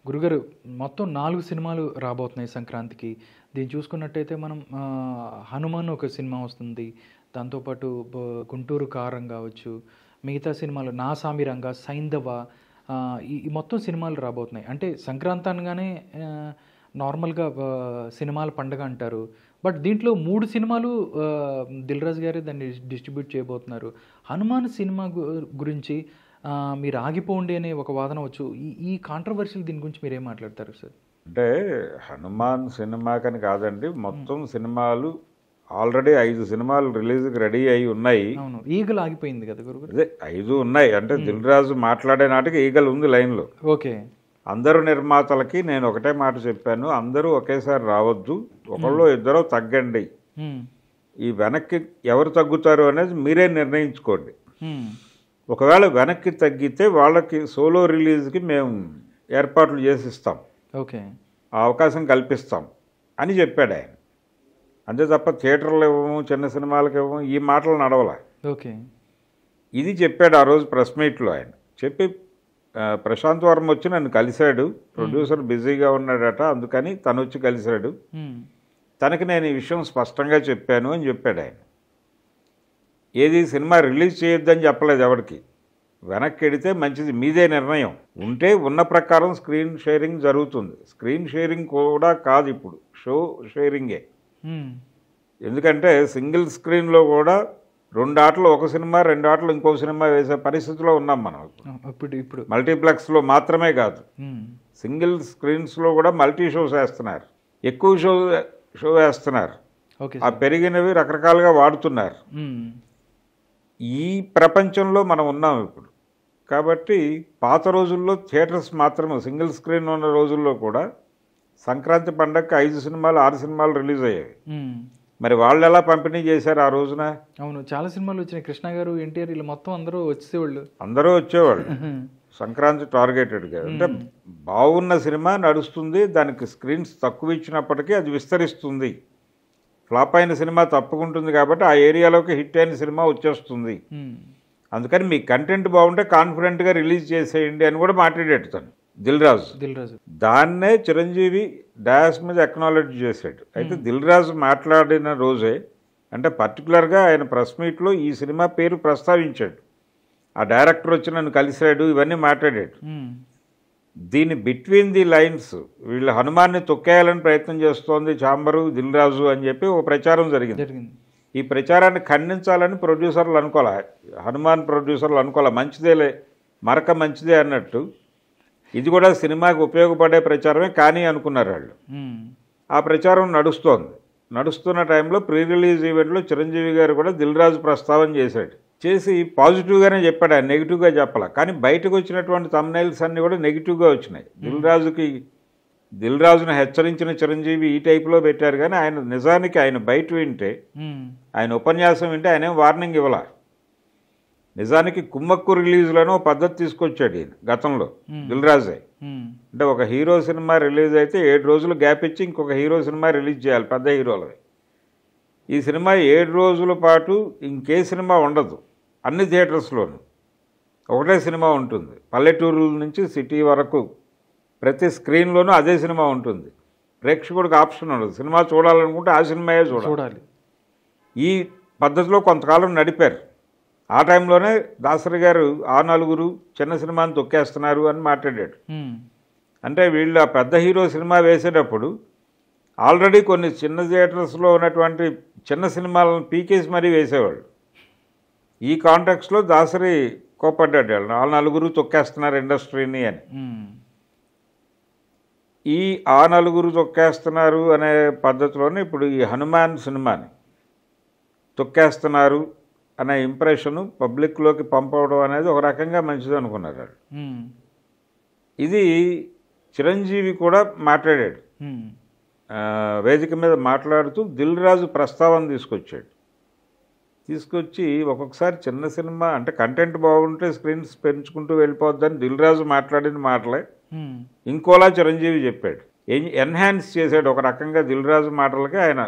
గురుగారు మొత్తం 4 సినిమాలు రాబోతున్నాయి సంక్రాంతికి. దీన్ని చూసుకున్నట్టయితే మనం 'హనుమాన్' ఒక సినిమా వస్తుంది. దాంతోపాటు 'గుంటూరు కారం' గావచ్చు, మిగతా సినిమాలు 'నా సామిరంగ', 'సైంధవ' ఈ మొత్తం సినిమాలు రాబోతున్నాయి. అంటే సంక్రాంతి అనగానే నార్మల్‌గా సినిమాల పండగ అంటారు. బట్ దీంట్లో 3 సినిమాలు 'దిల్ రాజు' గారే దాన్ని డిస్ట్రిబ్యూట్ చేయబోతున్నారు. 'హనుమాన్' సినిమా గురించి మీరు ఆగిపోండి అనే ఒక వాదన వచ్చు. ఈ ఈ కాంట్రవర్షియల్ దీని గురించి మీరేం మాట్లాడతారు సార్? అంటే హనుమాన్ సినిమాకని కాదండి, మొత్తం సినిమాలు ఆల్రెడీ 5 సినిమాలు రిలీజ్కి రెడీ అయి ఉన్నాయి. అవును, ఈగలు ఆగిపోయింది కదా గురుగారు. అదే 5 ఉన్నాయి. అంటే దిల్ రాజు మాట్లాడే నాటికి ఈగలు ఉంది లైన్లో. ఓకే. అందరు నిర్మాతలకి నేను ఒకటే మాట చెప్పాను, అందరూ ఒకేసారి రావద్దు, ఒకళ్ళు ఇద్దరు తగ్గండి. ఈ వెనక్కి ఎవరు తగ్గుతారు అనేది మీరే నిర్ణయించుకోండి. ఒకవేళ వెనక్కి తగ్గితే వాళ్ళకి సోలో రిలీజ్కి మేము ఏర్పాట్లు చేసిస్తాం, ఓకే, ఆ అవకాశం కల్పిస్తాం అని చెప్పాడు ఆయన. అంతే తప్ప థియేటర్లు ఇవ్వము, చిన్న సినిమాలకు ఇవ్వము, ఈ మాటలు నడవలే. ఓకే. ఇది చెప్పాడు ఆ రోజు ప్రెస్ మీట్లో ఆయన. చెప్పి ప్రశాంత్ వర్మ వచ్చి నన్ను కలిశాడు. ప్రొడ్యూసర్ బిజీగా ఉన్నాడట, అందుకని తను వచ్చి కలిశాడు. తనకి నేను ఈ విషయం స్పష్టంగా చెప్పాను అని చెప్పాడు ఆయన. ఏది సినిమా రిలీజ్ చేయొద్దని చెప్పలేదు ఎవరికి. వెనక్కి వెడితే మంచిది, మీదే నిర్ణయం. ఉంటే ఉన్న ప్రకారం స్క్రీన్ షేరింగ్ జరుగుతుంది. స్క్రీన్ షేరింగ్ కూడా కాదు, ఇప్పుడు షో షేరింగే. ఎందుకంటే సింగిల్ స్క్రీన్లో కూడా 2 ఆటలు ఒక సినిమా, 2 ఆటలు ఇంకో సినిమా వేసే పరిస్థితిలో ఉన్నాం మనం ఇప్పుడు. మల్టీప్లెక్స్లో మాత్రమే కాదు, సింగిల్ స్క్రీన్స్లో కూడా మల్టీ షోస్ వేస్తున్నారు, ఎక్కువ షో వేస్తున్నారు. ఆ పెరిగినవి రకరకాలుగా వాడుతున్నారు. ఈ ప్రపంచంలో మనం ఉన్నాం ఇప్పుడు. కాబట్టి పాత రోజుల్లో థియేటర్స్ మాత్రమే సింగిల్ స్క్రీన్ ఉన్న రోజుల్లో కూడా సంక్రాంతి పండగకి 5 సినిమాలు 6 సినిమాలు రిలీజ్ అయ్యాయి. మరి వాళ్ళు ఎలా పంపిణీ చేశారు ఆ రోజున? అవును, చాలా సినిమాలు వచ్చినాయి. కృష్ణ గారు, ఎన్టీఆర్ వీళ్ళు మొత్తం అందరూ వచ్చేవాళ్ళు. సంక్రాంతి టార్గెటెడ్గా. అంటే బాగున్న సినిమా నడుస్తుంది, దానికి స్క్రీన్స్ తక్కువ ఇచ్చినప్పటికీ అది విస్తరిస్తుంది. ఫ్లాప్ అయిన సినిమా తప్పుకుంటుంది కాబట్టి ఆ ఏరియాలోకి హిట్ అయిన సినిమా వచ్చేస్తుంది. అందుకని మీ కంటెంట్ బాగుంటే కాన్ఫిడెంట్గా రిలీజ్ చేసేయండి అని కూడా మాట్లాడాడు తను, దిల్ రాజు. దాన్నే చిరంజీవి డాష్ మీద అక్నాలెడ్జ్ చేశాడు. అయితే దిల్ రాజు మాట్లాడిన రోజే, అంటే పర్టికులర్గా ఆయన ప్రెస్ మీట్లో ఈ సినిమా పేరు ప్రస్తావించాడు. ఆ డైరెక్టర్ వచ్చి నన్ను కలిశాడు, ఇవన్నీ మాట్లాడాడు. దీని బిట్వీన్ ది లైన్స్ వీళ్ళు హనుమాన్ని తొక్కేయాలని ప్రయత్నం చేస్తోంది చాంబరు, దిల్ రాజు అని చెప్పి ఒక ప్రచారం జరిగింది. ఈ ప్రచారాన్ని ఖండించాలని ప్రొడ్యూసర్లు అనుకోలే, హనుమాన్ ప్రొడ్యూసర్లు అనుకోలే. మంచిదేలే, మరక మంచిదే అన్నట్టు ఇది కూడా సినిమాకి ఉపయోగపడే ప్రచారమే కానీ అనుకున్నారు వాళ్ళు. ఆ ప్రచారం నడుస్తున్న టైంలో ప్రీ రిలీజ్ ఈవెంట్లో చిరంజీవి గారు కూడా దిల్ రాజు ప్రస్తావన చేసి పాజిటివ్గానే చెప్పాడు, ఆయన నెగిటివ్గా చెప్పాల. కానీ బయటకు వచ్చినటువంటి థంబ్నెయిల్స్ అన్నీ కూడా నెగిటివ్గా వచ్చినాయి. దిల్ రాజును హెచ్చరించిన చిరంజీవి ఈ టైప్లో పెట్టారు. కానీ ఆయన నిజానికి ఆయన బయట వింటే, ఆయన ఉపన్యాసం వింటే ఆయన ఏం వార్నింగ్ ఇవ్వాల. నిజానికి కుమ్మక్కు రిలీజ్లోనూ పద్ధతి తీసుకొచ్చాడు ఈయన గతంలో, దిల్ రాజే. అంటే ఒక హీరో సినిమా రిలీజ్ అయితే 7 రోజులు గ్యాప్ ఇచ్చి ఇంకొక హీరో సినిమా రిలీజ్ చేయాలి, పెద్ద హీరోలవి. ఈ సినిమా 7 రోజుల పాటు ఇంకే సినిమా ఉండదు, అన్ని థియేటర్స్లోనూ ఒకటే సినిమా ఉంటుంది. పల్లెటూరుల నుంచి సిటీ వరకు ప్రతి స్క్రీన్లోనూ అదే సినిమా ఉంటుంది. ప్రేక్షకుడికి ఆప్షన్ ఉండదు, సినిమా చూడాలనుకుంటే ఆ సినిమాయే చూడాలి. ఈ పద్ధతిలో కొంతకాలం నడిపారు. ఆ టైంలోనే దాసరి గారు ఆ నలుగురు చిన్న సినిమాని తొక్కేస్తున్నారు అని మాట్లాడాడు. అంటే వీళ్ళు ఆ పెద్ద హీరో సినిమా వేసేటప్పుడు ఆల్రెడీ కొన్ని చిన్న థియేటర్స్లో ఉన్నటువంటి చిన్న సినిమాలను పీకేసి మరీ వేసేవాళ్ళు. ఈ కాంటాక్ట్స్లో దాసరి కోపడ్డాడు, ఆ నలుగురు తొక్కేస్తున్నారు ఇండస్ట్రీని అని. ఆ నలుగురు తొక్కేస్తున్నారు అనే పద్ధతిలోనే ఇప్పుడు ఈ హనుమాన్ సినిమాని తొక్కేస్తున్నారు అనే ఇంప్రెషను పబ్లిక్లోకి పంపడం అనేది ఒక రకంగా మంచిది అనుకున్నారు వాళ్ళు. ఇది చిరంజీవి కూడా మాట్లాడాడు, వేదిక మీద మాట్లాడుతూ దిల్ రాజు ప్రస్తావన తీసుకొచ్చి ఒక్కొక్కసారి చిన్న సినిమా అంటే కంటెంట్ బాగుంటే స్క్రీన్స్ పెంచుకుంటూ వెళ్ళిపోద్దని దిల్ రాజు మాట్లాడిన మాటలే ఇంకోలా చిరంజీవి చెప్పాడు. ఎన్హాన్స్ చేశాడు ఒక రకంగా, దిల్ రాజు మాటలకి ఆయన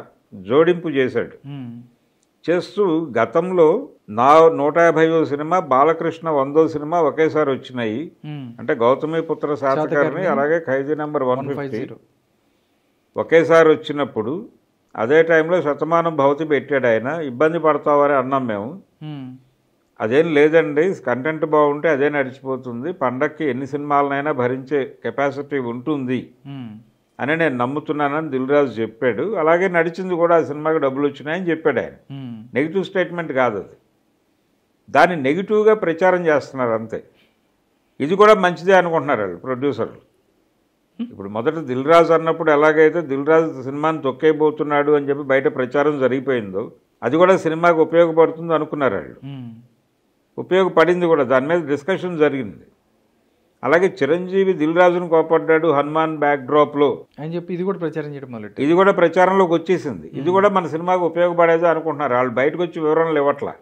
జోడింపు చేశాడు. చేస్తూ గతంలో నా 150వ సినిమా, బాలకృష్ణ 100వ సినిమా ఒకేసారి వచ్చినాయి. అంటే గౌతమిపుత్ర శాతకర్ణి, అలాగే ఖైదీ నెంబర్ 150 ఒకేసారి వచ్చినప్పుడు అదే టైంలో శతమానం భవతి పెట్టాడు ఆయన. ఇబ్బంది పడతావని అన్నాం మేము. అదేం లేదండి, కంటెంట్ బాగుంటే అదే నడిచిపోతుంది, పండక్కి ఎన్ని సినిమాలనైనా భరించే కెపాసిటీ ఉంటుంది అని నేను నమ్ముతున్నానని దిల్ రాజు చెప్పాడు. అలాగే నడిచింది కూడా, ఆ సినిమాకి డబ్బులు వచ్చినాయని చెప్పాడు ఆయన. నెగిటివ్ స్టేట్మెంట్ కాదు అది, దాన్ని నెగిటివ్గా ప్రచారం చేస్తున్నారు అంతే. ఇది కూడా మంచిదే అనుకుంటున్నారు వాళ్ళు ప్రొడ్యూసర్లు. ఇప్పుడు మొదట దిల్ రాజు అన్నప్పుడు ఎలాగైతే దిల్ రాజు సినిమాని తొక్కేయబోతున్నాడు అని చెప్పి బయట ప్రచారం జరిగిపోయిందో, అది కూడా సినిమాకి ఉపయోగపడుతుంది అనుకున్నారు వాళ్ళు. ఉపయోగపడింది కూడా, దాని మీద డిస్కషన్ జరిగింది. అలాగే చిరంజీవి దిల్ రాజును కోపడ్డాడు హనుమాన్ బ్యాక్ డ్రాప్లో అని చెప్పి ఇది కూడా ప్రచారం చేయడం మొదలెట్టారు. ఇది కూడా ప్రచారంలోకి వచ్చేసింది. ఇది కూడా మన సినిమాకు ఉపయోగపడేదో అనుకుంటున్నారు వాళ్ళు. బయటకు వచ్చి వివరణలు ఇవ్వట్లా,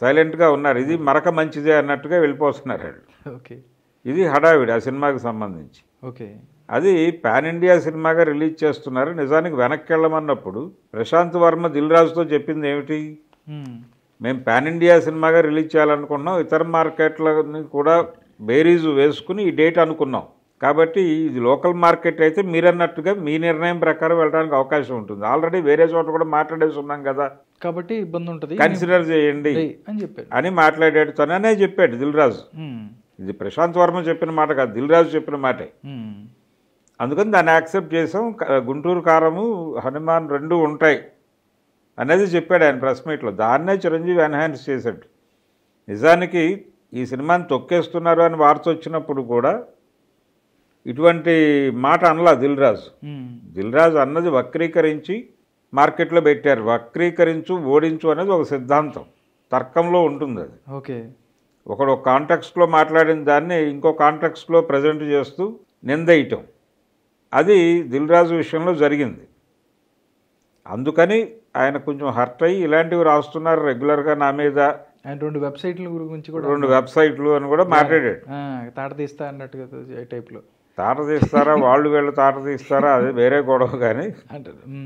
సైలెంట్గా ఉన్నారు. ఇది మరక మంచిదే అన్నట్టుగా వెళ్ళిపోతున్నారు వాళ్ళు. ఓకే, ఇది హడావిడి ఆ సినిమాకి సంబంధించి. ఓకే, అది పాన్ ఇండియా సినిమాగా రిలీజ్ చేస్తున్నారు. నిజానికి వెనక్కి వెళ్ళమన్నప్పుడు ప్రశాంత్ వర్మ దిల్ రాజుతో చెప్పింది ఏమిటి, మేము పాన్ ఇండియా సినిమాగా రిలీజ్ చేయాలనుకున్నాం, ఇతర మార్కెట్లని కూడా బేరీజు వేసుకుని ఈ డేట్ అనుకున్నాం, కాబట్టి ఇది లోకల్ మార్కెట్ అయితే మీరన్నట్టుగా మీ నిర్ణయం ప్రకారం వెళ్ళడానికి అవకాశం ఉంటుంది. ఆల్రెడీ వేరే చోట కూడా మాట్లాడేసి ఉన్నాం కదా, కాబట్టి ఇబ్బంది ఉంటుంది, కన్సిడర్ చేయండి అని చెప్పాడు అని మాట్లాడాడు. తననే చెప్పాడు దిల్ రాజు. ఇది ప్రశాంత్ వర్మ చెప్పిన మాట కాదు, దిల్ రాజు చెప్పిన మాటే. అందుకని దాన్ని యాక్సెప్ట్ చేసాం. గుంటూరు కారము, హనుమాన్ రెండు ఉంటాయి అనేది చెప్పాడు ఆయన ప్రెస్ మీట్లో. దాన్నే చిరంజీవి ఎన్హాన్స్ చేశాడు. నిజానికి ఈ సినిమాని తొక్కేస్తున్నారు అని వార్త వచ్చినప్పుడు కూడా ఇటువంటి మాట అనలా దిల్ రాజు. దిల్ రాజు అన్నది వక్రీకరించి మార్కెట్లో పెట్టారు. వక్రీకరించు ఓడించు అనేది ఒక సిద్ధాంతం, తర్కంలో ఉంటుంది అది. ఓకే, ఒకడు ఒక కాంటెక్స్ట్లో మాట్లాడిన దాన్ని ఇంకో కాంటెక్స్ట్లో ప్రజెంట్ చేస్తూ నిందేయటం, అది దిల్ రాజు విషయంలో జరిగింది. అందుకని ఆయన కొంచెం హర్ట్ అయ్యి ఇలాంటివి రాస్తున్నారు రెగ్యులర్గా నా మీద. ఆయన 2 వెబ్సైట్ల గురించి కూడా, 2 వెబ్సైట్లు అని కూడా మాట్లాడాడు. తాట తీస్తా అన్నట్టుగా టైప్లో. తాట తీస్తారా వాళ్ళు వీళ్ళు తాట తీస్తారా అది వేరే గొడవ, కానీ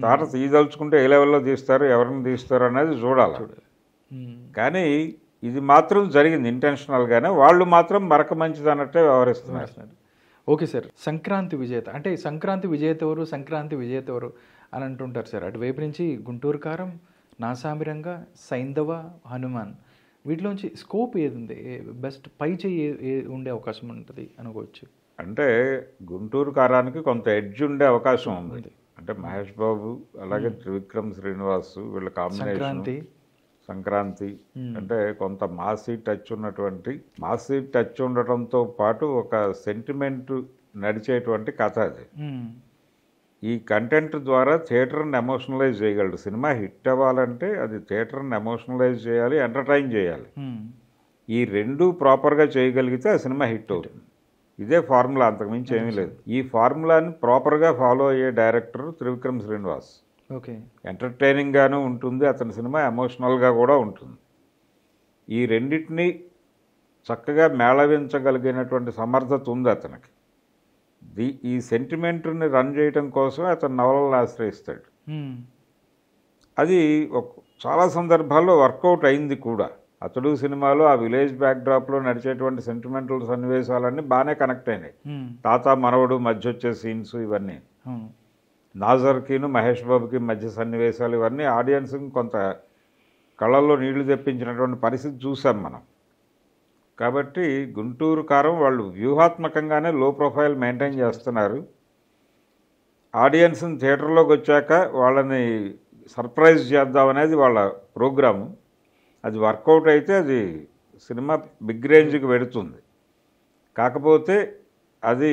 తాట తీయదలుచుకుంటే ఏ లెవెల్లో తీస్తారు, ఎవరిని తీస్తారు అనేది చూడాలి. కానీ ఇది మాత్రం జరిగింది ఇంటెన్షనల్గానే. వాళ్ళు మాత్రం మరక మంచిది అన్నట్టే వ్యవహరిస్తున్నారు. ఓకే సార్, సంక్రాంతి విజేత అంటే సంక్రాంతి విజేత ఎవరు, సంక్రాంతి విజేత ఎవరు అని అంటుంటారు సార్. అటువైపు నుంచి గుంటూరు కారం, నాసామిరంగా, సైంధవ, హనుమాన్, వీటిలోంచి స్కోప్ ఏది ఉంది, బెస్ట్ పై చేయి ఉండే అవకాశం ఉంటుంది అనుకోవచ్చు? అంటే గుంటూరు కారానికి కొంత ఎడ్జ్ ఉండే అవకాశం ఉంది. అంటే మహేష్ బాబు అలాగే త్రివిక్రమ్ శ్రీనివాస్ వీళ్ళ కాంబినేషన్, సంక్రాంతి అంటే కొంత మాసీ టచ్ ఉన్నటువంటి, మాసీ టచ్ ఉండటంతో పాటు ఒక సెంటిమెంట్ నడిచేటువంటి కథ అది. ఈ కంటెంట్ ద్వారా థియేటర్ని ఎమోషనలైజ్ చేయగలడు. సినిమా హిట్ అవ్వాలంటే అది థియేటర్ని ఎమోషనలైజ్ చేయాలి, ఎంటర్టైన్ చేయాలి. ఈ రెండు ప్రాపర్గా చేయగలిగితే ఆ సినిమా హిట్ అవుతుంది. ఇదే ఫార్ములా, అంతకుమించి ఏమీ లేదు. ఈ ఫార్ములాని ప్రాపర్గా ఫాలో అయ్యే డైరెక్టర్ త్రివిక్రమ్ శ్రీనివాస్. ఓకే, ఎంటర్టైనింగ్గాను ఉంటుంది అతని సినిమా, ఎమోషనల్గా కూడా ఉంటుంది. ఈ రెండింటినీ చక్కగా మేళవించగలిగినటువంటి సమర్థత ఉంది అతనికి. ఈ సెంటిమెంట్ని రన్ చేయటం కోసమే అతను నవలను ఆశ్రయిస్తాడు. అది చాలా సందర్భాల్లో వర్కౌట్ అయింది కూడా. అతడు సినిమాలో ఆ విలేజ్ బ్యాక్డ్రాప్లో నడిచేటువంటి సెంటిమెంటల్ సన్నివేశాలన్నీ బాగానే కనెక్ట్ అయినాయి. తాత మనవడు మధ్య వచ్చే సీన్స్ ఇవన్నీ, నాజర్కిను మహేష్ బాబుకి మధ్య సన్నివేశాలు, ఇవన్నీ ఆడియన్స్కి కొంత కళ్ళల్లో నీళ్లు తెప్పించినటువంటి పరిస్థితి చూసాం మనం. కాబట్టి గుంటూరు కారం వాళ్ళు వ్యూహాత్మకంగానే లో ప్రొఫైల్ మెయింటైన్ చేస్తున్నారు. ఆడియన్స్ని థియేటర్లోకి వచ్చాక వాళ్ళని సర్ప్రైజ్ చేద్దామనేది వాళ్ళ ప్రోగ్రాము. అది వర్కౌట్ అయితే అది సినిమా బిగ్ రేంజ్కి వెడుతుంది. కాకపోతే అది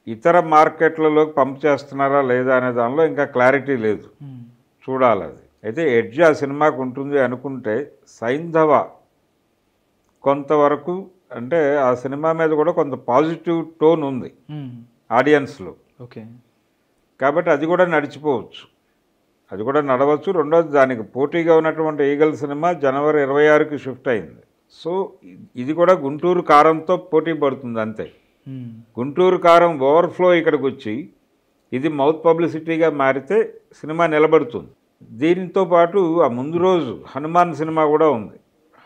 ఇతర మార్కెట్లలోకి పంప్ చేస్తున్నారా లేదా అనే దానిలో ఇంకా క్లారిటీ లేదు, చూడాలి. అది అయితే ఎడ్జ్ ఆ సినిమాకు ఉంటుంది అనుకుంటే, సైంధవ కొంతవరకు అంటే ఆ సినిమా మీద కూడా కొంత పాజిటివ్ టోన్ ఉంది ఆడియన్స్లో. ఓకే, కాబట్టి అది కూడా నడిచిపోవచ్చు, అది కూడా నడవచ్చు. రెండోది, దానికి పోటీగా ఉన్నటువంటి ఈగల్ సినిమా జనవరి 26కి షిఫ్ట్ అయింది. సో ఇది కూడా గుంటూరు కారంతో పోటీ పడుతుంది అంతే. గుంటూరు కారం ఓవర్ఫ్లో ఇక్కడికి వచ్చి ఇది మౌత్ పబ్లిసిటీగా మారితే సినిమా నిలబడుతుంది. దీనితో పాటు ఆ ముందు రోజు హనుమాన్ సినిమా కూడా ఉంది.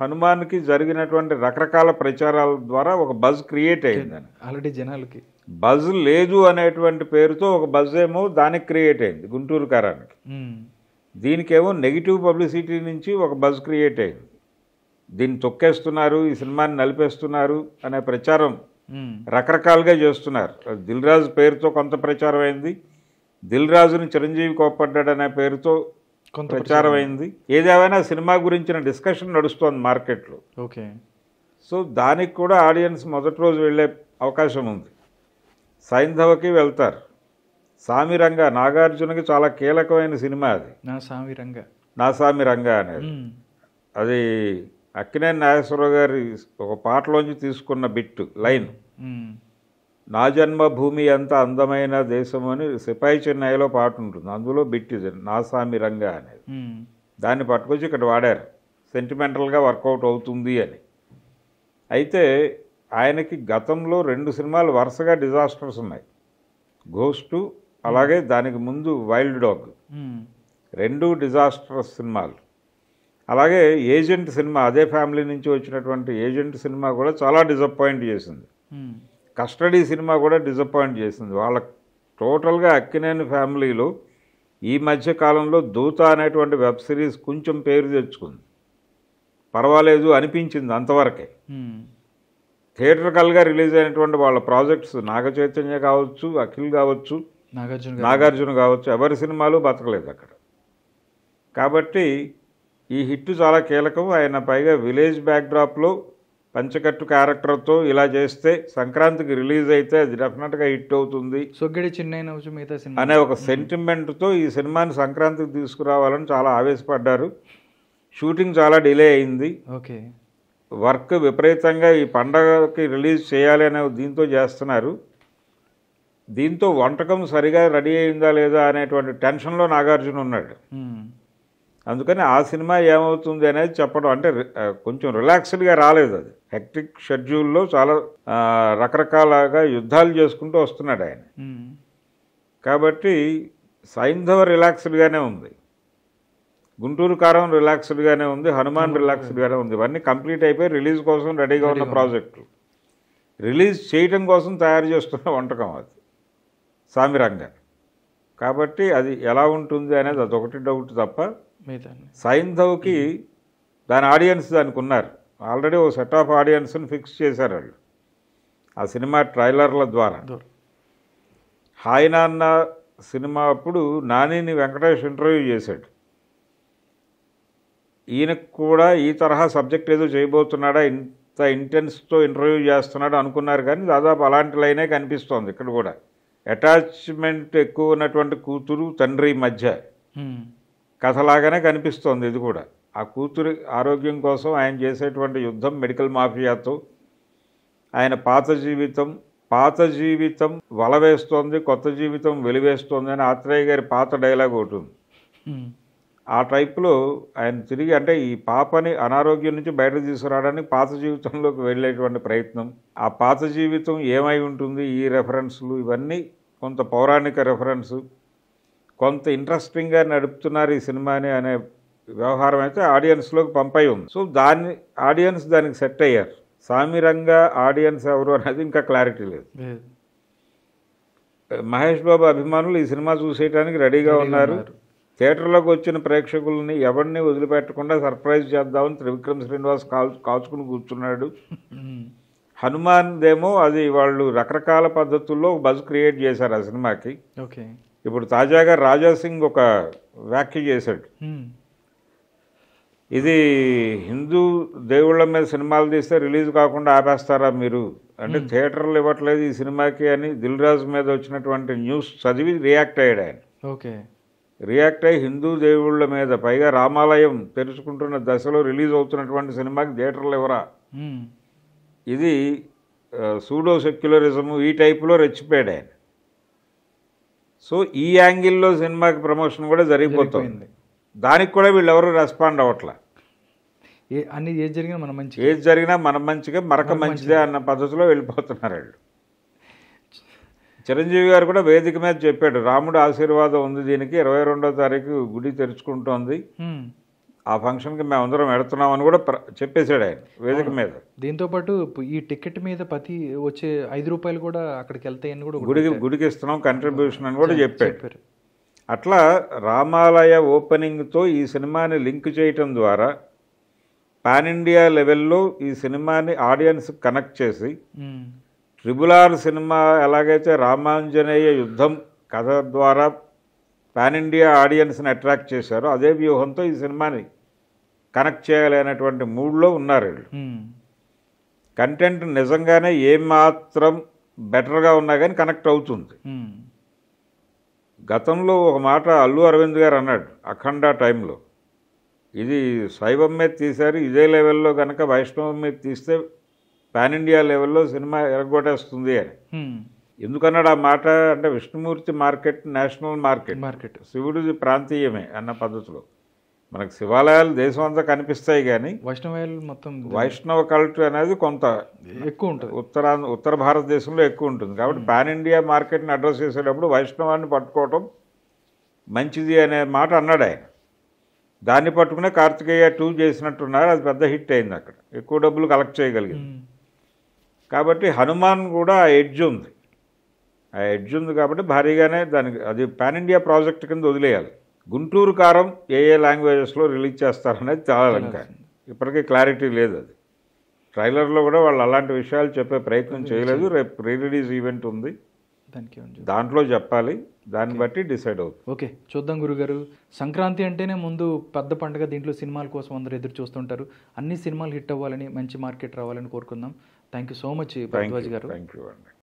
హనుమాన్కి జరిగినటువంటి రకరకాల ప్రచారాల ద్వారా ఒక బజ్ క్రియేట్ అయిందని. ఆల్రెడీ జనాలకి బజ్ లేదు అనేటువంటి పేరుతో ఒక బజ్ ఏమో దానికి క్రియేట్ అయింది గుంటూరు కారానికి. దీనికేమో నెగిటివ్ పబ్లిసిటీ నుంచి ఒక బజ్ క్రియేట్ అయింది. దీన్ని తొక్కేస్తున్నారు, ఈ సినిమాని నలిపేస్తున్నారు అనే ప్రచారం రకరకాలుగా చేస్తున్నారు. దిల్ రాజు పేరుతో కొంత ప్రచారం అయింది, దిల్ రాజుని చిరంజీవి కోప్పడ్డాడు అనే పేరుతో కొంత ప్రచారం అయింది. ఏదేమైనా సినిమా గురించిన డిస్కషన్ నడుస్తోంది మార్కెట్లో. ఓకే. సో దానికి కూడా ఆడియన్స్ మొదటి రోజు వెళ్ళే అవకాశం ఉంది. సైంధవకి వెళ్తారు. సామిరంగ నాగార్జునకి చాలా కీలకమైన సినిమా అది. నా సామిరంగ అనేది అది అక్కినేని నాగేశ్వరరావు గారి ఒక పాటలోంచి తీసుకున్న బిట్టు లైన్. నా జన్మభూమి అంత అందమైన దేశం అని సిపాయి చెన్నైలో పాట ఉంటుంది, అందులో బిట్ ఇది నా సామిరంగ అనేది. దాన్ని పట్టుకొచ్చి ఇక్కడ వాడారు, సెంటిమెంటల్గా వర్కౌట్ అవుతుంది అని. అయితే ఆయనకి గతంలో 2 సినిమాలు వరుసగా డిజాస్టర్స్ ఉన్నాయి, ఘోస్టు అలాగే దానికి ముందు వైల్డ్ డాగ్, 2 డిజాస్టర్స్ సినిమాలు. అలాగే ఏజెంట్ సినిమా, అదే ఫ్యామిలీ నుంచి వచ్చినటువంటి ఏజెంట్ సినిమా కూడా చాలా డిసప్పాయింట్ చేసింది. కస్టడీ సినిమా కూడా డిసప్పాయింట్ చేసింది. వాళ్ళ టోటల్గా అక్కినేని ఫ్యామిలీలో ఈ మధ్య కాలంలో దూత అనేటువంటి వెబ్ సిరీస్ కొంచెం పేరు తెచ్చుకుంది, పర్వాలేదు అనిపించింది అంతవరకే. థియేటర్కల్గా రిలీజ్ అయినటువంటి వాళ్ళ ప్రాజెక్ట్స్ నాగ చైతన్య కావచ్చు, అఖిల్ కావచ్చు, నాగార్జున కావచ్చు, ఎవరి సినిమాలు బతకలేదు అక్కడ. కాబట్టి ఈ హిట్ చాలా కీలకం. ఆయన పైగా విలేజ్ బ్యాక్డ్రాప్లో పంచకట్టు క్యారెక్టర్తో ఇలా చేస్తే సంక్రాంతికి రిలీజ్ అయితే అది డెఫినెట్గా హిట్ అవుతుంది అనే ఒక సెంటిమెంట్తో ఈ సినిమాని సంక్రాంతికి తీసుకురావాలని చాలా ఆవేశపడ్డారు. షూటింగ్ చాలా డిలే అయింది. ఓకే. వర్క్ విపరీతంగా ఈ పండగకి రిలీజ్ చేయాలి అనే దీంతో చేస్తున్నారు. దీంతో వంటకం సరిగా రెడీ అయిందా లేదా అనేటువంటి టెన్షన్లో నాగార్జున ఉన్నాడు. అందుకని ఆ సినిమా ఏమవుతుంది అనేది చెప్పడం అంటే కొంచెం రిలాక్స్డ్గా రాలేదు. అది హెక్టిక్ షెడ్యూల్లో చాలా రకరకాలుగా యుద్ధాలు చేసుకుంటూ వస్తున్నాడు ఆయన. కాబట్టి సైంధవ రిలాక్స్డ్గానే ఉంది, గుంటూరు కారం రిలాక్స్డ్గానే ఉంది, హనుమాన్ రిలాక్స్డ్గానే ఉంది. ఇవన్నీ కంప్లీట్ అయిపోయి రిలీజ్ కోసం రెడీగా ఉన్న ప్రాజెక్టులు. రిలీజ్ చేయడం కోసం తయారు చేస్తున్న వంటకం అది సామిరంగ. కాబట్టి అది ఎలా ఉంటుంది అనేది అదొకటి డౌట్ తప్ప సైంధవ్కి దాని ఆడియన్స్ దానికి ఉన్నారు. ఆల్రెడీ ఓ సెట్ ఆఫ్ ఆడియన్స్ని ఫిక్స్ చేశారు వాళ్ళు ఆ సినిమా ట్రైలర్ల ద్వారా. హాయ్ నాన్న సినిమా అప్పుడు నానిని వెంకటేష్ ఇంటర్వ్యూ చేశాడు. ఈయనకు కూడా ఈ తరహా సబ్జెక్ట్ ఏదో చేయబోతున్నాడా, ఇంత ఇంటెన్స్తో ఇంటర్వ్యూ చేస్తున్నాడు అనుకున్నారు. కానీ దాదాపు అలాంటి లైనే కనిపిస్తోంది ఇక్కడ కూడా. అటాచ్మెంట్ ఎక్కువ ఉన్నటువంటి కూతురు తండ్రి మధ్య కథలాగానే కనిపిస్తోంది ఇది కూడా. ఆ కూతురి ఆరోగ్యం కోసం ఆయన చేసేటువంటి యుద్ధం మెడికల్ మాఫియాతో, ఆయన పాత జీవితం వల వేస్తోంది, కొత్త జీవితం వెలివేస్తోంది అని ఆత్రేయ గారి పాత డైలాగ్ ఒకటి ఉంది. ఆ టైప్లో ఆయన తిరిగి అంటే ఈ పాపని అనారోగ్యం నుంచి బయటకు తీసుకురావడానికి పాత జీవితంలోకి వెళ్ళేటువంటి ప్రయత్నం, ఆ పాత జీవితం ఏమై ఉంటుంది, ఈ రెఫరెన్స్లు ఇవన్నీ కొంత పౌరాణిక రెఫరెన్స్, కొంత ఇంట్రెస్టింగ్గా నడుపుతున్నారు ఈ సినిమాని అనే వ్యవహారం అయితే ఆడియన్స్లోకి పంపై ఉంది. సో ఆడియన్స్ దానికి సెట్ అయ్యారు. సామిరంగ ఆడియన్స్ ఎవరు అనేది ఇంకా క్లారిటీ లేదు. మహేష్ బాబు అభిమానులు ఈ సినిమా చూసేయడానికి రెడీగా ఉన్నారు. థియేటర్లోకి వచ్చిన ప్రేక్షకుల్ని ఎవరిని వదిలిపెట్టకుండా సర్ప్రైజ్ చేద్దామని త్రివిక్రమ్ శ్రీనివాస్ కాల్చుకుని కూర్చున్నాడు. హనుమాన్ దేమో అది వాళ్ళు రకరకాల పద్ధతుల్లో బజ్ క్రియేట్ చేశారు ఆ సినిమాకి. ఓకే. ఇప్పుడు తాజాగా రాజాసింగ్ ఒక వ్యాఖ్య చేశాడు, ఇది హిందూ దేవుళ్ళ మీద సినిమాలు తీస్తే రిలీజ్ కాకుండా ఆపేస్తారా మీరు అంటే, థియేటర్లు ఇవ్వట్లేదు ఈ సినిమాకి అని దిల్ రాజు మీద వచ్చినటువంటి న్యూస్ చదివి రియాక్ట్ అయ్యాడు ఆయన. ఓకే. రియాక్ట్ అయ్యి హిందూ దేవుళ్ళ మీద, పైగా రామాలయం తెరుచుకుంటున్న దశలో రిలీజ్ అవుతున్నటువంటి సినిమాకి థియేటర్లు ఇవ్వరా, ఇది సూడో సెక్యులరిజము, ఈ టైపులో రెచ్చిపోయాడు ఆయన. సో ఈ యాంగిల్లో సినిమాకి ప్రమోషన్ కూడా జరిగిపోతుంది. దానికి కూడా వీళ్ళు ఎవరు రెస్పాండ్ అవ్వట్లా. ఏది జరిగినా మన మంచిగా మరక మంచిదే అన్న పద్ధతిలో వెళ్ళిపోతున్నారు వాళ్ళు. చిరంజీవి గారు కూడా వేదిక మీద చెప్పాడు, రాముడు ఆశీర్వాదం ఉంది దీనికి, 22వ తారీఖు గుడి తెరుచుకుంటోంది, ఆ ఫంక్షన్కి మేమందరం వెళుతున్నామని కూడా చెప్పేశాడు ఆయన వేదిక మీద. దీంతోపాటు ఈ టికెట్ మీద ప్రతి వచ్చే ₹5 కూడా అక్కడికి వెళ్తాయని కూడా గుడికి ఇస్తున్నాం కంట్రిబ్యూషన్ అని కూడా చెప్పాడు. అట్లా రామాలయ ఓపెనింగ్తో ఈ సినిమాని లింక్ చేయటం ద్వారా పాన్ ఇండియా లెవెల్లో ఈ సినిమాని ఆడియన్స్ కనెక్ట్ చేసి RRR సినిమా ఎలాగైతే రామాంజనేయ యుద్ధం కథ ద్వారా పాన్ ఇండియా ఆడియన్స్ని అట్రాక్ట్ చేశారో అదే వ్యూహంతో ఈ సినిమాని కనెక్ట్ చేయాలి అనేటువంటి మూడ్లో ఉన్నారు వీళ్ళు. కంటెంట్ నిజంగానే ఏమాత్రం బెటర్గా ఉన్నా కానీ కనెక్ట్ అవుతుంది. గతంలో ఒక మాట అల్లు అరవింద్ గారు అన్నాడు అఖండ టైంలో, ఇది శైవం మీద తీశారు, ఇదే లెవెల్లో కనుక వైష్ణవం మీద తీస్తే పాన్ ఇండియా లెవెల్లో సినిమా ఎరగొట్టేస్తుంది అని. ఎందుకన్నాడు ఆ మాట అంటే, విష్ణుమూర్తి మార్కెట్ నేషనల్ మార్కెట్, శివుడిది ప్రాంతీయమే అన్న పద్ధతిలో. మనకు శివాలయాలు దేశం అంతా కనిపిస్తాయి కానీ వైష్ణవ కల్ట్ అనేది కొంత ఎక్కువ ఉంటుంది, ఉత్తర భారతదేశంలో ఎక్కువ ఉంటుంది. కాబట్టి పాన్ ఇండియా మార్కెట్ని అడ్రస్ చేసేటప్పుడు వైష్ణవాన్ని పట్టుకోవటం మంచిది అనే మాట అన్నాడు ఆయన. దాన్ని పట్టుకునే కార్తికేయ 2 చేసినట్టున్నారు, అది పెద్ద హిట్ అయింది, అక్కడ ఎక్కువ డబ్బులు కలెక్ట్ చేయగలిగింది. కాబట్టి హనుమాన్ కూడా ఆ ఎడ్జ్ ఉంది కాబట్టి భారీగానే దానికి అది పాన్ ఇండియా ప్రాజెక్ట్ కింద వదిలేయాలి. గుంటూరు కారం ఏ లాంగ్వేజెస్లో రిలీజ్ చేస్తారనేది చాలా ఇంకా ఇప్పటికీ క్లారిటీ లేదు. అది ట్రైలర్లో కూడా వాళ్ళు అలాంటి విషయాలు చెప్పే ప్రయత్నం చేయలేదు. రేపు ప్రీ రిలీజ్ ఈవెంట్ ఉంది, దాంట్లో చెప్పాలి, దాన్ని బట్టి డిసైడ్ అవుతుంది. ఓకే, చూద్దాం గురుగారు. సంక్రాంతి అంటేనే ముందు పెద్ద పండుగ, దీంట్లో సినిమాల కోసం అందరూ ఎదురు చూస్తుంటారు. అన్ని సినిమాలు హిట్ అవ్వాలని, మంచి మార్కెట్ రావాలని కోరుకుందాం. Thank you so much Bharadwaj garu. Thank you అండి.